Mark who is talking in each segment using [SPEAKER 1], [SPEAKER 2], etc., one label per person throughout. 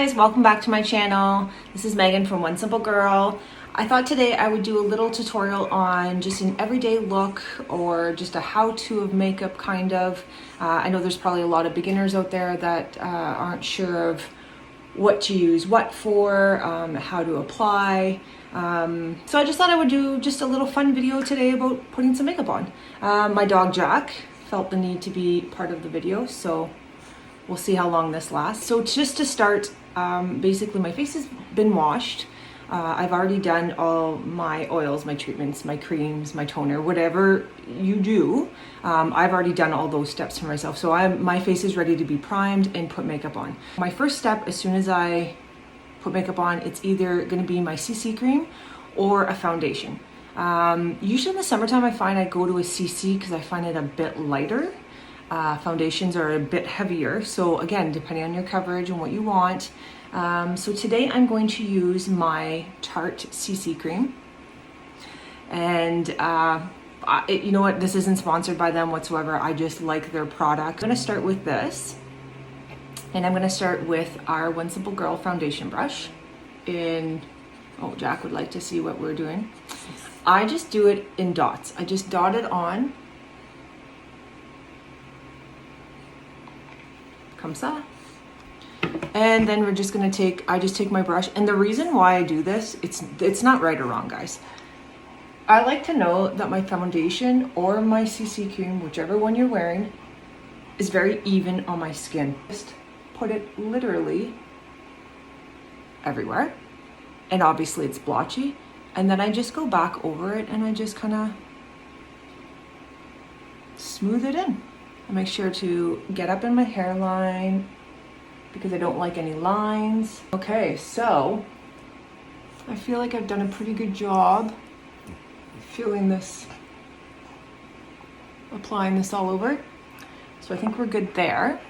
[SPEAKER 1] guys, welcome back to my channel. This is Megan from One Simple Girl. I thought today I would do a little tutorial on just an everyday look or just a how-to of makeup kind of. I know there's probably a lot of beginners out there that aren't sure of what to use what for, how to apply. So I just thought I would do just a little fun video today about putting some makeup on. My dog Jack felt the need to be part of the video, so we'll see how long this lasts. So just to start, basically my face has been washed. I've already done all my oils, my treatments, my creams, my toner, whatever you do. I've already done all those steps for myself. So my face is ready to be primed and put makeup on. My first step, as soon as I put makeup on, it's either gonna be my CC cream or a foundation. Usually in the summertime, I find I go to a CC because I find it a bit lighter. Foundations are a bit heavier. So again, depending on your coverage and what you want. So today I'm going to use my Tarte Cc Cream. And you know what, this isn't sponsored by them whatsoever. I just like their product. I'm gonna start with this. And I'm gonna start with our One Simple Girl foundation brush. Oh, Jack would like to see what we're doing. I just do it in dots. I just dot it on. Comme ça. And then we're just gonna I just take my brush, and the reason why I do this, it's not right or wrong, guys. I like to know that my foundation or my CC cream, whichever one you're wearing, is very even on my skin. Just put it literally everywhere. And obviously it's blotchy. And then I just go back over it and I just kind of smooth it in. I make sure to get up in my hairline because I don't like any lines. Okay, so I feel like I've done a pretty good job feeling this, applying this all over. So I think we're good there.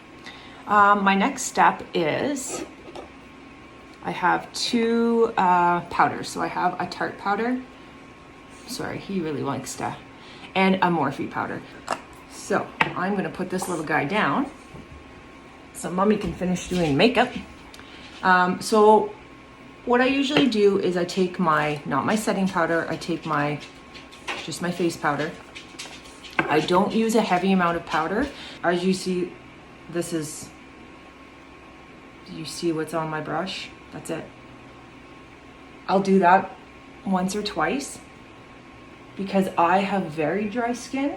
[SPEAKER 1] My next step is I have two powders. So I have a Tarte powder. Sorry, he really likes to, and a Morphe powder. So I'm gonna put this little guy down so mommy can finish doing makeup. So what I usually do is I take not my setting powder, I take just my face powder. I don't use a heavy amount of powder. As you see, do you see what's on my brush? That's it. I'll do that once or twice because I have very dry skin,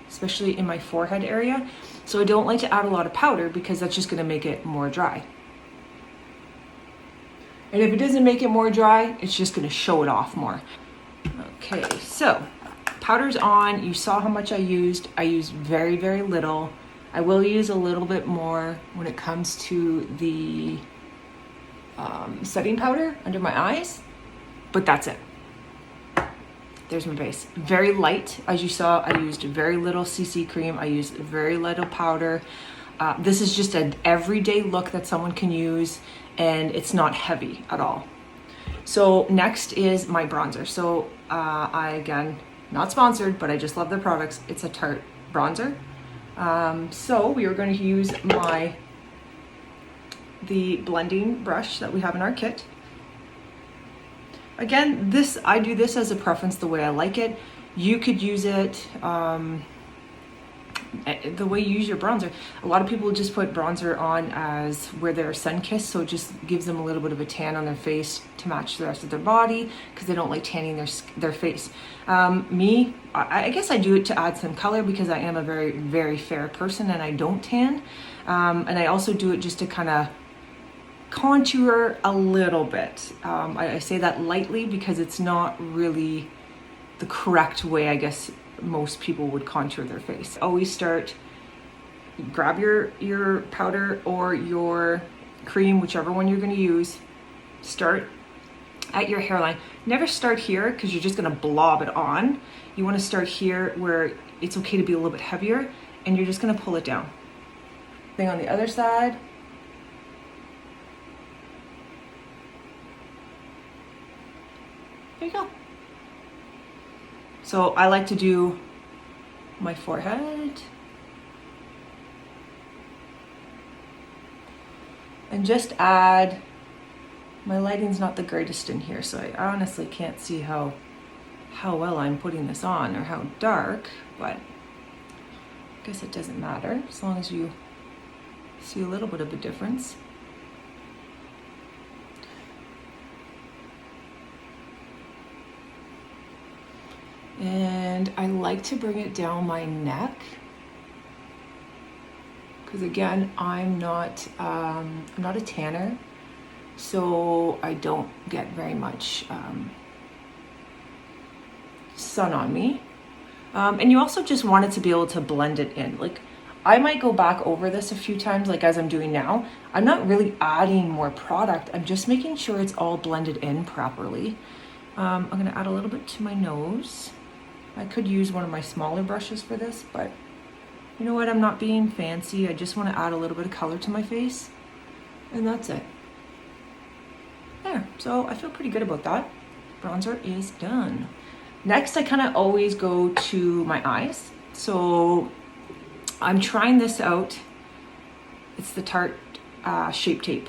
[SPEAKER 1] especially in my forehead area. So I don't like to add a lot of powder because that's just gonna make it more dry. And if it doesn't make it more dry, it's just gonna show it off more. Okay, so powder's on. You saw how much I used. I used very, very little. I will use a little bit more when it comes to the setting powder under my eyes, but that's it. There's my base. Very light. As you saw, I used very little CC cream. I used very little powder. This is just an everyday look that someone can use, and it's not heavy at all. So next is my bronzer. So again, not sponsored, but I just love their products. It's a Tart Bronzer. So we are going to use the blending brush that we have in our kit. Again, I do this as a preference, the way I like it. You could use it the way you use your bronzer. A lot of people just put bronzer on as where they're sun-kissed, so it just gives them a little bit of a tan on their face to match the rest of their body because they don't like tanning their face. I guess I do it to add some color because I am a very, very fair person and I don't tan. And I also do it just to kind of contour a little bit. I say that lightly because it's not really the correct way, I guess, most people would contour their face. Always grab your powder or your cream, whichever one you're going to use. Start at your hairline. Never start here because you're just going to blob it on. You want to start here where it's okay to be a little bit heavier, and you're just going to pull it down. Thing on the other side. There you go. So I like to do my forehead, and just add, my lighting's not the greatest in here, so I honestly can't see how well I'm putting this on or how dark, but I guess it doesn't matter as long as you see a little bit of a difference. And I like to bring it down my neck because again, I'm not a tanner, so I don't get very much sun on me. And you also just want it to be able to blend it in. Like, I might go back over this a few times, like as I'm doing now. I'm not really adding more product. I'm just making sure it's all blended in properly. I'm gonna add a little bit to my nose. I could use one of my smaller brushes for this, but you know what? I'm not being fancy. I just want to add a little bit of color to my face, and that's it. There, so I feel pretty good about that. Bronzer is done. Next, I kind of always go to my eyes. So I'm trying this out. It's the Tarte Shape Tape.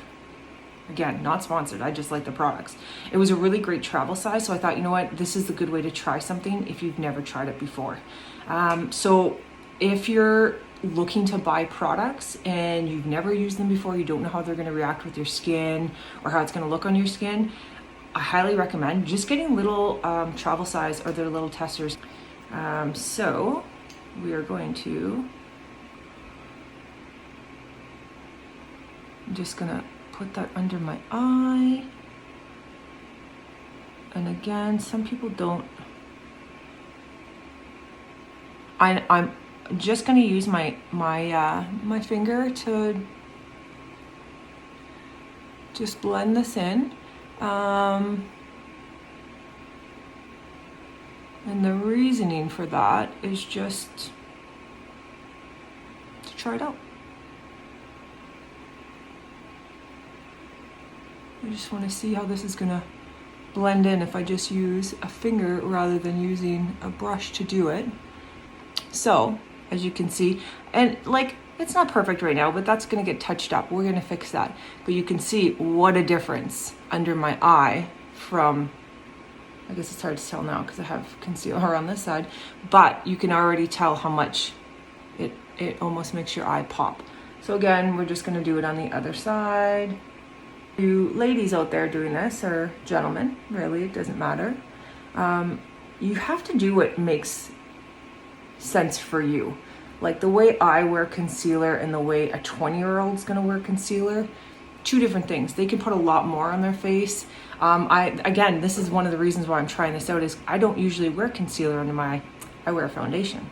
[SPEAKER 1] Again, not sponsored, I just like the products. It was a really great travel size, so I thought, you know what, this is a good way to try something if you've never tried it before. So if you're looking to buy products and you've never used them before, you don't know how they're gonna react with your skin or how it's gonna look on your skin, I highly recommend just getting little travel size or their little testers. So we are going to, I'm just gonna put that under my eye. And again, some people don't. I'm just gonna use my finger to just blend this in. And the reasoning for that is just to try it out. I just want to see how this is gonna blend in if I just use a finger rather than using a brush to do it. So, as you can see, and like, it's not perfect right now, but that's gonna get touched up. We're gonna fix that. But you can see what a difference under my eye from, I guess it's hard to tell now because I have concealer on this side, but you can already tell how much it almost makes your eye pop. So again, we're just gonna do it on the other side. You ladies out there doing this, or gentlemen, really, it doesn't matter. You have to do what makes sense for you. Like the way I wear concealer and the way a 20-year-old's gonna wear concealer, two different things. They can put a lot more on their face. Again, this is one of the reasons why I'm trying this out is I don't usually wear concealer under my eye. I wear foundation.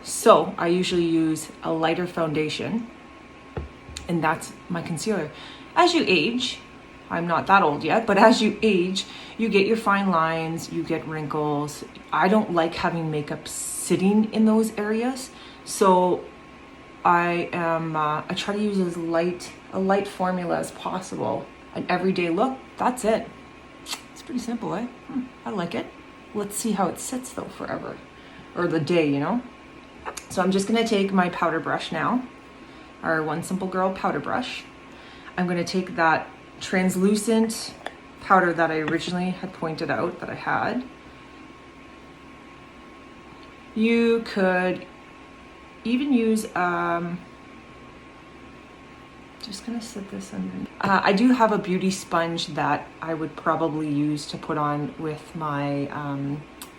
[SPEAKER 1] So I usually use a lighter foundation, and that's my concealer. As you age, I'm not that old yet, but as you age, you get your fine lines, you get wrinkles. I don't like having makeup sitting in those areas. So I try to use as a light formula as possible. An everyday look, that's it. It's pretty simple, eh? I like it. Let's see how it sits though forever, or the day, you know? So I'm just gonna take my powder brush now, our One Simple Girl powder brush. I'm gonna take that translucent powder that I originally had pointed out that I had. You could even use, just gonna set this under. I do have a beauty sponge that I would probably use to put on with my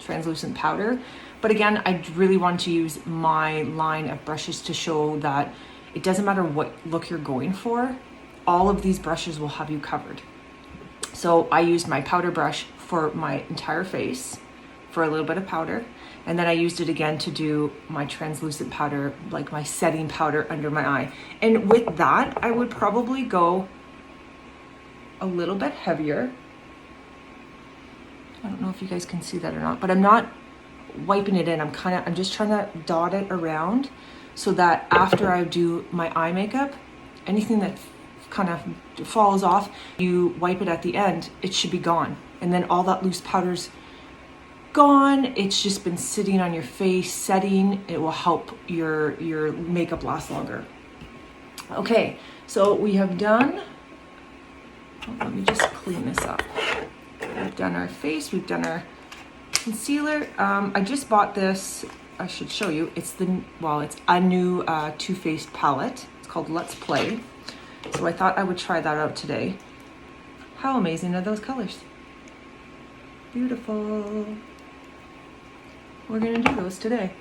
[SPEAKER 1] translucent powder. But again, I really want to use my line of brushes to show that it doesn't matter what look you're going for, all of these brushes will have you covered. So I used my powder brush for my entire face for a little bit of powder. And then I used it again to do my translucent powder, like my setting powder under my eye. And with that, I would probably go a little bit heavier. I don't know if you guys can see that or not, but I'm not wiping it in. I'm just trying to dot it around so that after I do my eye makeup, anything that kind of falls off, you wipe it at the end, it should be gone. And then all that loose powder's gone. It's just been sitting on your face, setting. It will help your makeup last longer. Okay, so we have done Let me just clean this up. We've done our face, we've done our concealer. I just bought this, I should show you. It's a new Too Faced palette. It's called Let's Play. So I thought I would try that out today. How amazing are those colors? Beautiful. We're gonna do those today.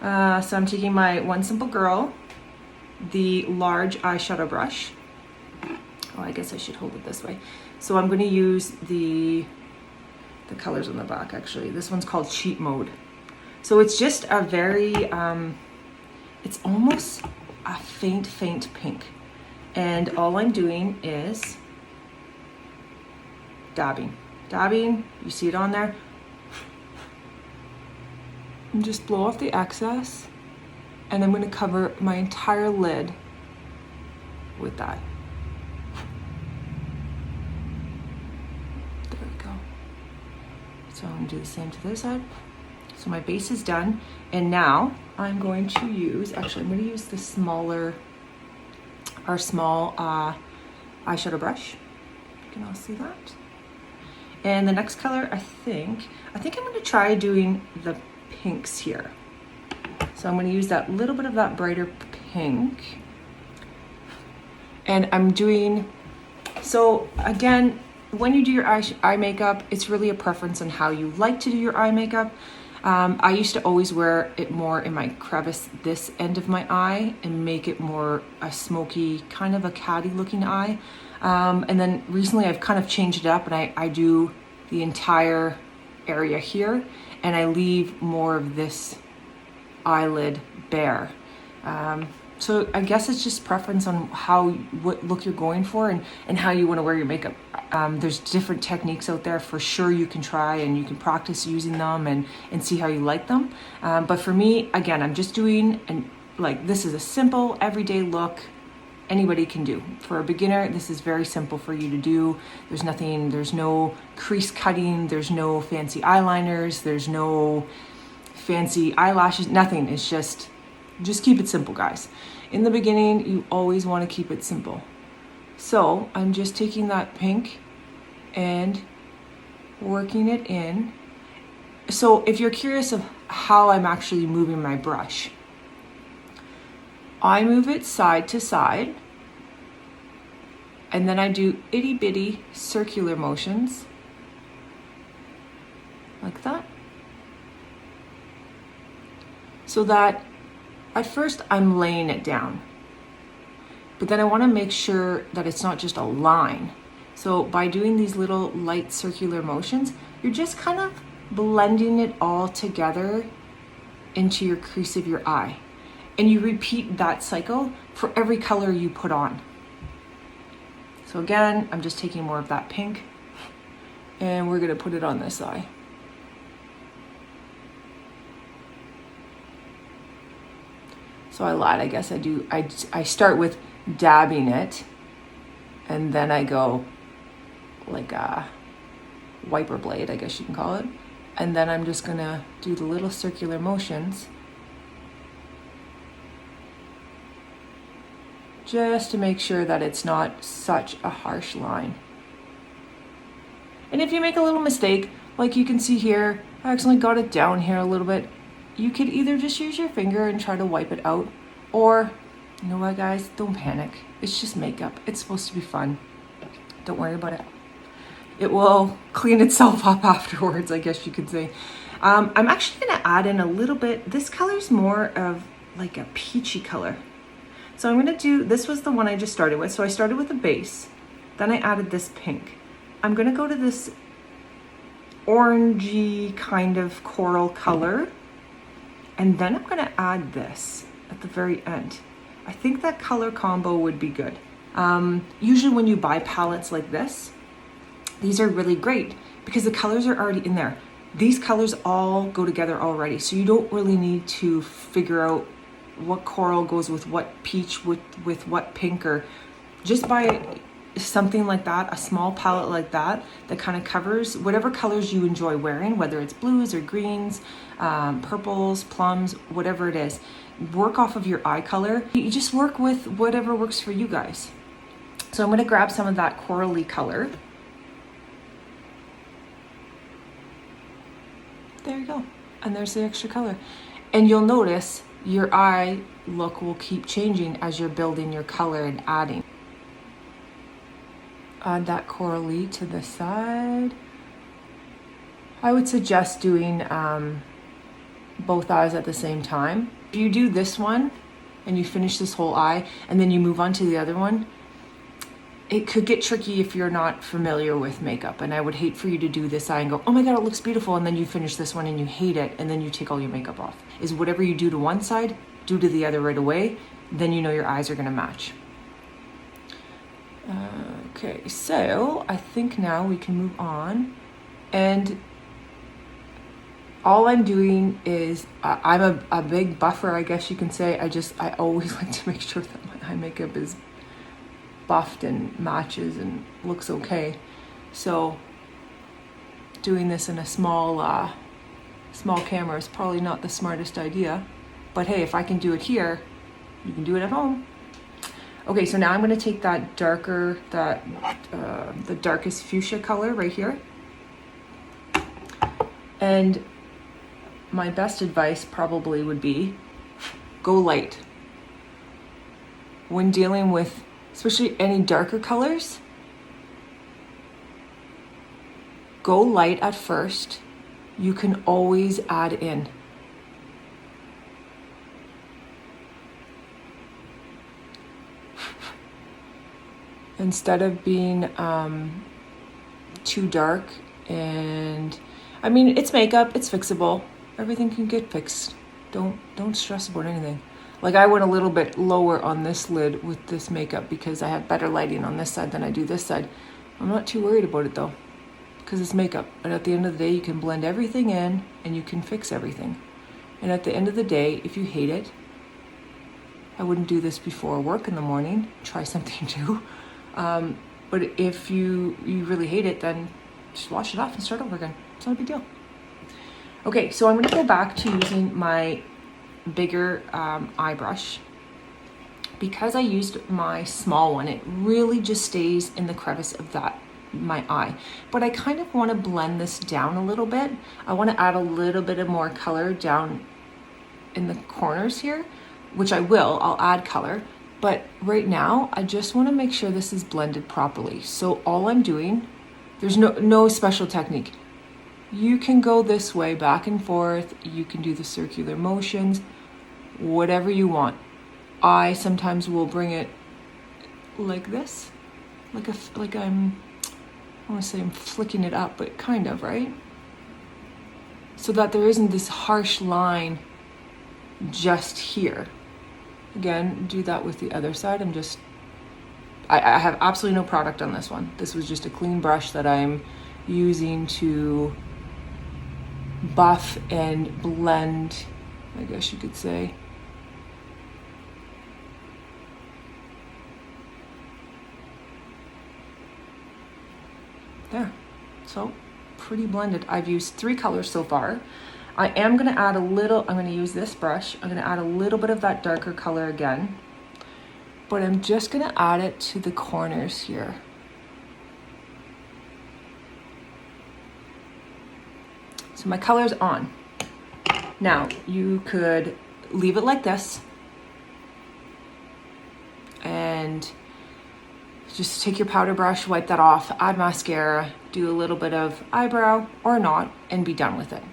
[SPEAKER 1] So I'm taking my One Simple Girl, the large eyeshadow brush. Oh, I guess I should hold it this way. So I'm gonna use the colors on the back actually. This one's called Cheat Mode. So it's just a very, it's almost a faint pink. And all I'm doing is dabbing. You see it on there? And just blow off the excess. And I'm gonna cover my entire lid with that. There we go. So I'm gonna do the same to this side. So my base is done. And now I'm going to use, actually I'm gonna use the our small eyeshadow brush. You can all see that. And the next color, I think I'm gonna try doing the pinks here. So I'm gonna use that little bit of that brighter pink. And I'm doing, so again, when you do your eye makeup, it's really a preference on how you like to do your eye makeup. I used to always wear it more in my crevice, this end of my eye, and make it more a smoky, kind of a catty looking eye. And then recently I've kind of changed it up and I do the entire area here and I leave more of this eyelid bare. So I guess it's just preference on what look you're going for and how you want to wear your makeup. There's different techniques out there for sure you can try and you can practice using them and see how you like them. But for me, again, I'm just doing, this is a simple everyday look anybody can do. For a beginner, this is very simple for you to do. There's no crease cutting, there's no fancy eyeliners, there's no fancy eyelashes, nothing. It's just keep it simple, guys. In the beginning, you always want to keep it simple. So I'm just taking that pink and working it in. So if you're curious of how I'm actually moving my brush, I move it side to side and then I do itty bitty circular motions like that. So that at first I'm laying it down, but then I want to make sure that it's not just a line. So by doing these little light circular motions, you're just kind of blending it all together into your crease of your eye. And you repeat that cycle for every color you put on. So again, I'm just taking more of that pink and we're gonna put it on this eye. So I lied, I guess I start with dabbing it and then I go like a wiper blade, I guess you can call it. And then I'm just gonna do the little circular motions just to make sure that it's not such a harsh line. And if you make a little mistake, like you can see here, I actually got it down here a little bit. You could either just use your finger and try to wipe it out, or, you know what guys, don't panic. It's just makeup. It's supposed to be fun. Don't worry about it. It will clean itself up afterwards, I guess you could say. I'm actually gonna add in a little bit, this color's more of like a peachy color. So I'm gonna do, this was the one I just started with. So I started with the base, then I added this pink. I'm gonna go to this orangey kind of coral color, and then I'm gonna add this at the very end. I think that color combo would be good. Usually when you buy palettes like this, these are really great because the colors are already in there. These colors all go together already, so you don't really need to figure out what coral goes with what peach with what pink, or just buy something like that, a small palette like that kind of covers whatever colors you enjoy wearing, whether it's blues or greens, purples, plums, whatever it is. Work off of your eye color. You just work with whatever works for you guys. So I'm gonna grab some of that corally color. There you go. And there's the extra color. And you'll notice your eye look will keep changing as you're building your color and adding. Add that corally to the side. I would suggest doing both eyes at the same time. If you do this one and you finish this whole eye and then you move on to the other one, it could get tricky if you're not familiar with makeup. And I would hate for you to do this eye and go, oh my God, it looks beautiful. And then you finish this one and you hate it. And then you take all your makeup off. Is whatever you do to one side, do to the other right away. Then you know your eyes are gonna match. Okay, so I think now we can move on. And all I'm doing is, I'm a big buffer, I guess you can say. I always like to make sure that my eye makeup is buffed and matches and looks okay. So doing this in a small camera is probably not the smartest idea. But hey, if I can do it here, you can do it at home. Okay, so now I'm gonna take that darker, the darkest fuchsia color right here. And my best advice probably would be go light. When dealing with especially any darker colors, go light at first. You can always add in. Instead of being too dark. And I mean, it's makeup, it's fixable. Everything can get fixed. Don't stress about anything. Like I went a little bit lower on this lid with this makeup because I have better lighting on this side than I do this side. I'm not too worried about it though, because it's makeup. And at the end of the day, you can blend everything in and you can fix everything. And at the end of the day, if you hate it, I wouldn't do this before work in the morning. Try something new. But if you really hate it, then just wash it off and start over again. It's not a big deal. Okay, so I'm gonna go back to using my bigger eye brush. Because I used my small one, it really just stays in the crevice of my eye. But I kind of want to blend this down a little bit. I want to add a little bit of more color down in the corners here, which I'll add color. But right now, I just want to make sure this is blended properly. So all I'm doing, there's no special technique. You can go this way, back and forth. You can do the circular motions, whatever you want. I sometimes will bring it like this, I want to say I'm flicking it up, but kind of, right? So that there isn't this harsh line just here. Again, do that with the other side. I have absolutely no product on this one. This was just a clean brush that I'm using to buff and blend, I guess you could say. There, so pretty blended. I've used 3 colors so far. I am gonna add I'm gonna use this brush. I'm gonna add a little bit of that darker color again, but I'm just gonna add it to the corners here. So my color's on. Now, you could leave it like this and just take your powder brush, wipe that off, add mascara, do a little bit of eyebrow or not, and be done with it.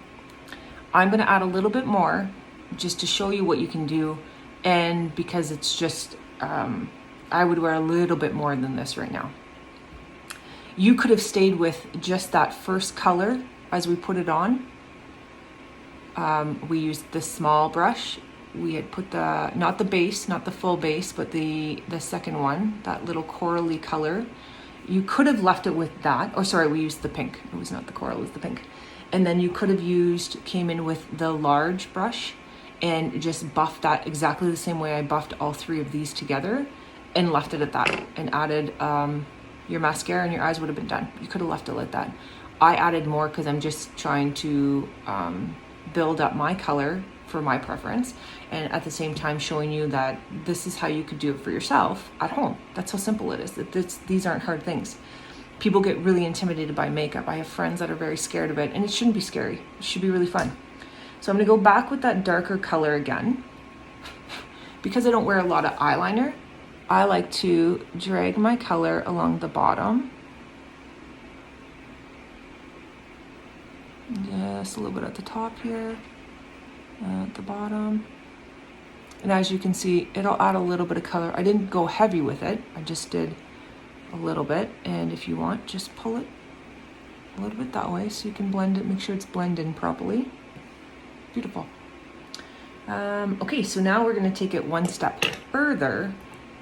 [SPEAKER 1] I'm gonna add a little bit more just to show you what you can do, and because it's just, I would wear a little bit more than this right now. You could have stayed with just that first color as we put it on. We used this small brush. We had put not the base, not the full base, but the second one, that little corally color. You could have left it with that. Oh, sorry, we used the pink. It was not the coral, it was the pink. And then you could have came in with the large brush and just buffed that exactly the same way I buffed all 3 of these together and left it at that and added your mascara and your eyes would have been done. You could have left it like that. I added more because I'm just trying to build up my color for my preference, and at the same time showing you that this is how you could do it for yourself at home. That's how simple it is. These aren't hard things. People get really intimidated by makeup. I have friends that are very scared of it, and it shouldn't be scary. It should be really fun. So I'm gonna go back with that darker color again. Because I don't wear a lot of eyeliner, I like to drag my color along the bottom. Just a little bit at the top here, at the bottom. And as you can see, it'll add a little bit of color. I didn't go heavy with it. I just did a little bit. And if you want, just pull it a little bit that way so you can blend it, make sure it's blended in properly. Beautiful. Okay, so now we're going to take it one step further,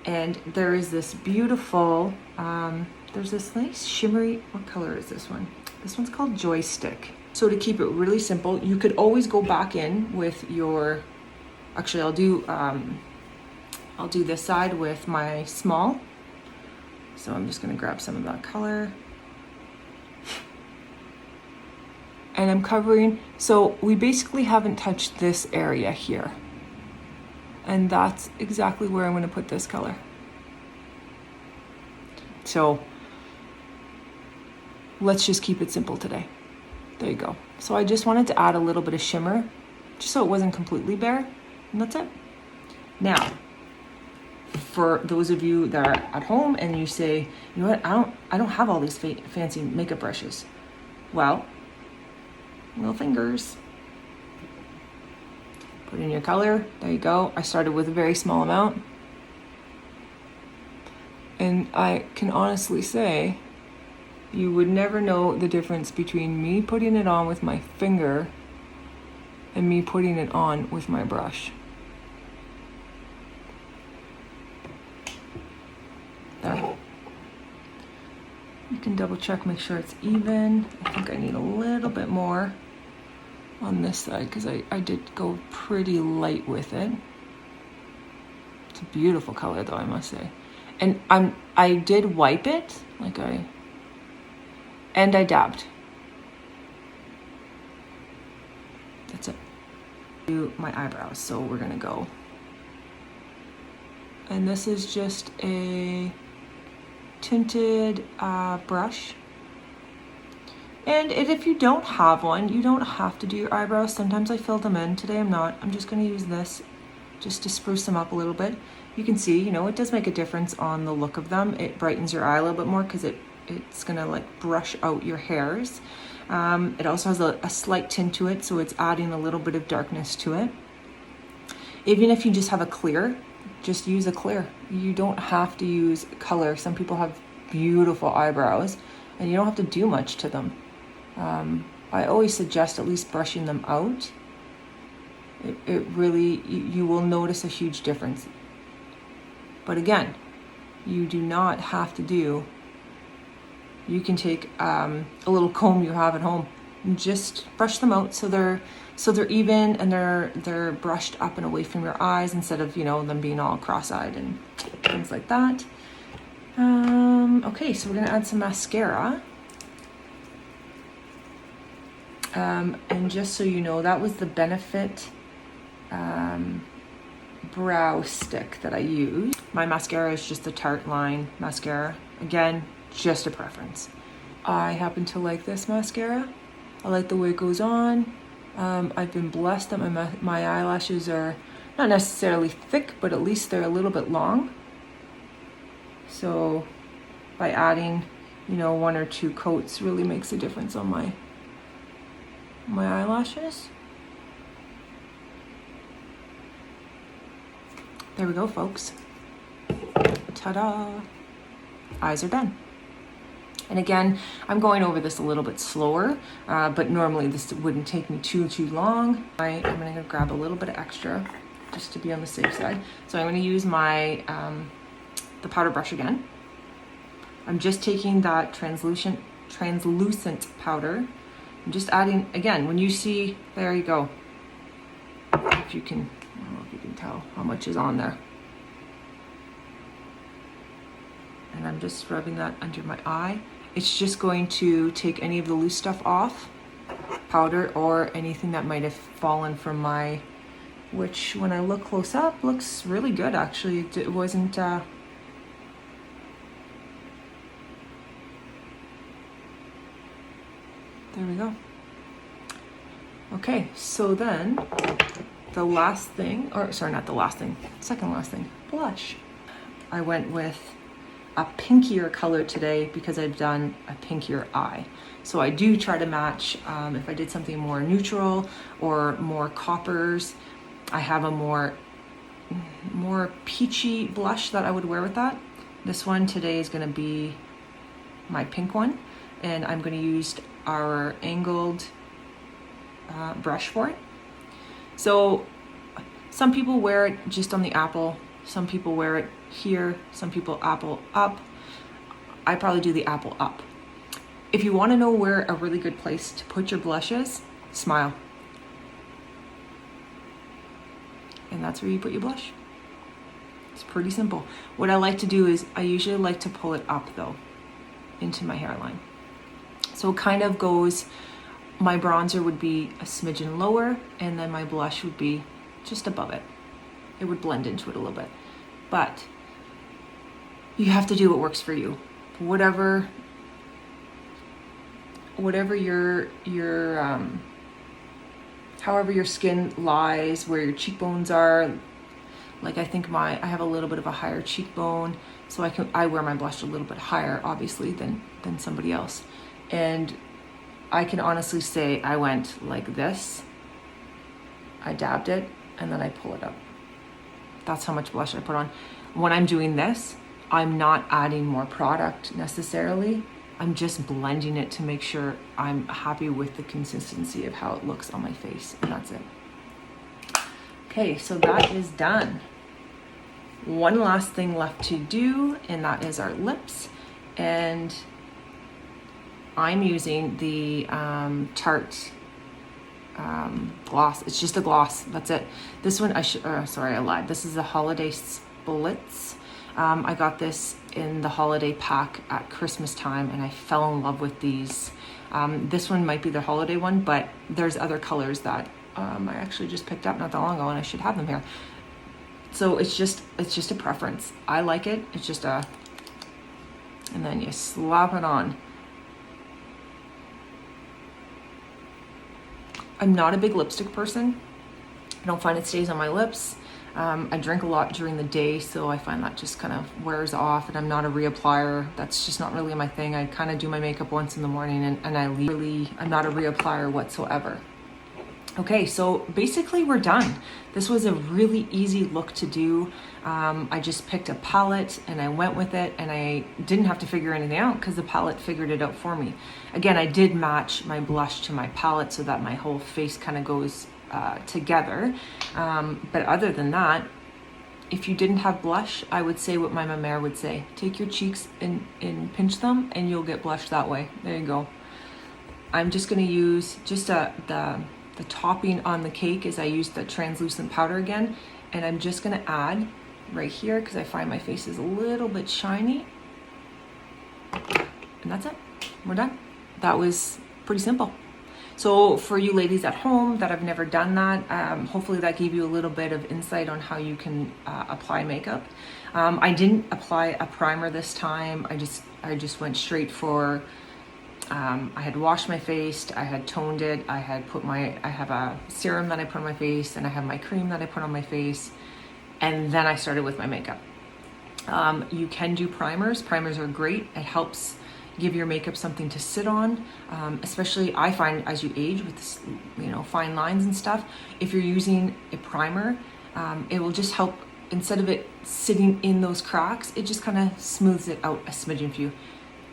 [SPEAKER 1] and there is this beautiful, there's this nice shimmery, what color is this one? This one's called Joystick. So to keep it really simple, you could always go back in with your, actually I'll do this side with my small. So I'm just going to grab some of that color. And I'm covering, so we basically haven't touched this area here. And that's exactly where I'm going to put this color. So let's just keep it simple today. There you go. So I just wanted to add a little bit of shimmer, just so it wasn't completely bare, and that's it. Now, for those of you that are at home and you say, you know what, I don't have all these fancy makeup brushes. Well, little fingers. Put in your color. There you go. I started with a very small amount. And I can honestly say, you would never know the difference between me putting it on with my finger and me putting it on with my brush. There. You can double check, make sure it's even. I think I need a little bit more on this side because I did go pretty light with it. It's a beautiful color though, I must say. And I did wipe it, and I dabbed. That's it. Do my eyebrows, so we're gonna go. And this is just a tinted brush. And if you don't have one, you don't have to do your eyebrows. Sometimes I fill them in. Today I'm not. I'm just going to use this just to spruce them up a little bit. You can see, you know, it does make a difference on the look of them. It brightens your eye a little bit more because it's going to like brush out your hairs. It also has a slight tint to it, so it's adding a little bit of darkness to it. Even if you just have a clear, just use a clear. You don't have to use color. Some people have beautiful eyebrows and you don't have to do much to them. I always suggest at least brushing them out. It really, you will notice a huge difference. But again, you do not have to do, you can take a little comb you have at home and just brush them out so they're even and they're brushed up and away from your eyes instead of, you know, them being all cross-eyed and things like that. Okay, so we're gonna add some mascara. And just so you know, that was the Benefit brow stick that I used. My mascara is just the Tarte line mascara. Again, just a preference. I happen to like this mascara. I like the way it goes on. I've been blessed that my eyelashes are not necessarily thick, but at least they're a little bit long. So by adding, you know, 1 or 2 coats really makes a difference on my eyelashes. There we go, folks. Ta-da! Eyes are done. And again, I'm going over this a little bit slower, but normally this wouldn't take me too long. I'm gonna grab a little bit of extra just to be on the safe side. So I'm gonna use my the powder brush again. I'm just taking that translucent powder. I'm just adding, again, when you see, there you go. If you can, I don't know if you can tell how much is on there. And I'm just rubbing that under my eye. It's just going to take any of the loose stuff off, powder or anything that might have fallen from my which when I look close up looks really good actually. It wasn't there we go. Okay, so then the last thing, or sorry, not the last thing, second last thing, blush. I went with a pinkier color today because I've done a pinkier eye. So I do try to match, if I did something more neutral or more coppers, I have a more peachy blush that I would wear with that. This one today is gonna be my pink one, and I'm gonna use our angled brush for it. So some people wear it just on the apple, some people wear it here, some people apple up. I probably do the apple up. If you want to know where a really good place to put your blush is, smile. And that's where you put your blush. It's pretty simple. What I like to do is I usually like to pull it up though into my hairline. So it kind of goes, my bronzer would be a smidgen lower and then my blush would be just above it. It would blend into it a little bit. But you have to do what works for you. Whatever your however your skin lies, where your cheekbones are. Like I think I have a little bit of a higher cheekbone, so I wear my blush a little bit higher obviously than somebody else. And I can honestly say I went like this. I dabbed it and then I pull it up. That's how much blush I put on. When I'm doing this, I'm not adding more product necessarily. I'm just blending it to make sure I'm happy with the consistency of how it looks on my face, and that's it. Okay, so that is done. One last thing left to do, and that is our lips. And I'm using the Tarte gloss. It's just a gloss, that's it. This one, sorry, I lied. This is a Holiday Splits. I got this in the holiday pack at Christmas time and I fell in love with these. This one might be the holiday one, but there's other colors that I actually just picked up not that long ago and I should have them here. So it's just a preference. I like it. It's just and then you slap it on. I'm not a big lipstick person. I don't find it stays on my lips. I drink a lot during the day, so I find that just kind of wears off, and I'm not a reapplier. That's just not really my thing. I kind of do my makeup once in the morning and I leave. I'm not a reapplier whatsoever. Okay, so basically we're done. This was a really easy look to do. I just picked a palette and I went with it, and I didn't have to figure anything out because the palette figured it out for me. Again, I did match my blush to my palette so that my whole face kind of goes together. But other than that, if you didn't have blush, I would say what my mère would say. Take your cheeks and pinch them and you'll get blush that way. There you go. I'm just going to use just the topping on the cake is I used the translucent powder again, and I'm just going to add right here because I find my face is a little bit shiny. And that's it. We're done. That was pretty simple. So for you ladies at home that have never done that, hopefully that gave you a little bit of insight on how you can apply makeup. I didn't apply a primer this time. I just went straight for, I had washed my face, I had toned it, I have a serum that I put on my face, and I have my cream that I put on my face, and then I started with my makeup. You can do primers. Primers are great. It helps give your makeup something to sit on, especially I find as you age with this, fine lines and stuff. If you're using a primer, it will just help. Instead of it sitting in those cracks, it just kind of smooths it out a smidgen for you.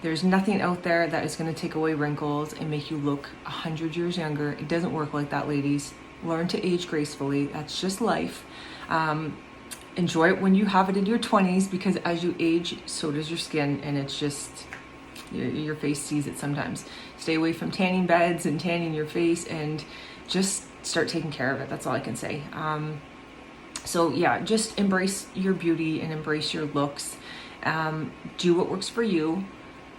[SPEAKER 1] There's nothing out there that is going to take away wrinkles and make you look 100 years younger. It doesn't work like that, ladies. Learn to age gracefully. That's just life. Enjoy it when you have it in your 20s, because as you age, so does your skin, and it's just, your face sees it sometimes. Stay away from tanning beds and tanning your face, and just start taking care of it. That's all I can say. So yeah, just embrace your beauty and embrace your looks. Do what works for you.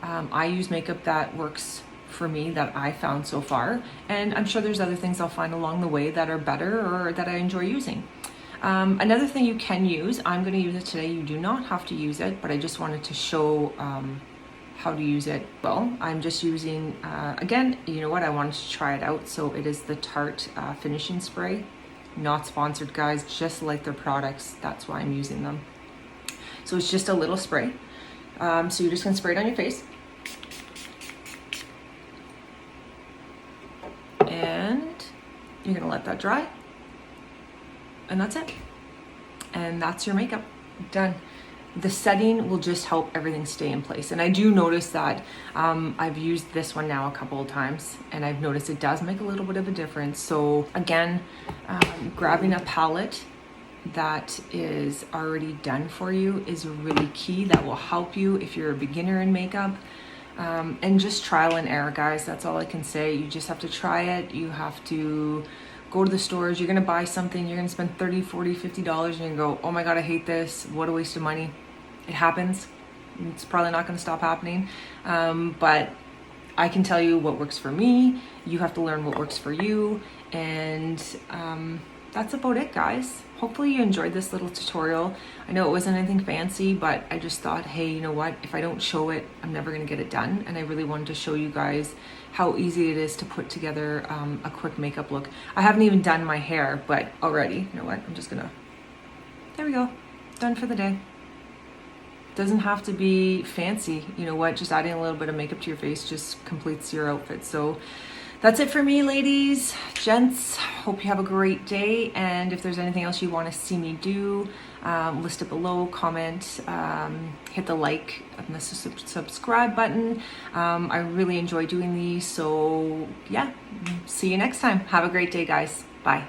[SPEAKER 1] I use makeup that works for me that I found so far. And I'm sure there's other things I'll find along the way that are better or that I enjoy using. Another thing you can use, I'm going to use it today. You do not have to use it, but I just wanted to show how to use it. Well, I'm just using, again, you know what, I wanted to try it out. So it is the Tarte finishing spray. Not sponsored, guys, just like their products. That's why I'm using them. So it's just a little spray. So you're just gonna spray it on your face. And you're gonna let that dry. And that's it. And that's your makeup, done. The setting will just help everything stay in place. And I do notice that I've used this one now a couple of times, and I've noticed it does make a little bit of a difference. So again, grabbing a palette that is already done for you is really key. That will help you if you're a beginner in makeup. And just trial and error, guys. That's all I can say. You just have to try it. You have to go to the stores. You're gonna buy something, you're gonna spend $30, $40, $50, and you go, oh my God, I hate this. What a waste of money. It happens. It's probably not gonna stop happening. But I can tell you what works for me. You have to learn what works for you. And that's about it, guys. Hopefully you enjoyed this little tutorial. I know it wasn't anything fancy, but I just thought, hey, you know what? If I don't show it, I'm never gonna get it done. And I really wanted to show you guys how easy it is to put together a quick makeup look. I haven't even done my hair, but already, you know what? I'm just gonna, there we go. Done for the day. Doesn't have to be fancy. You know what? Just adding a little bit of makeup to your face just completes your outfit. So that's it for me, ladies, gents. Hope you have a great day. And if there's anything else you want to see me do, list it below, comment, hit the like and the subscribe button. I really enjoy doing these. So yeah, see you next time. Have a great day, guys. Bye.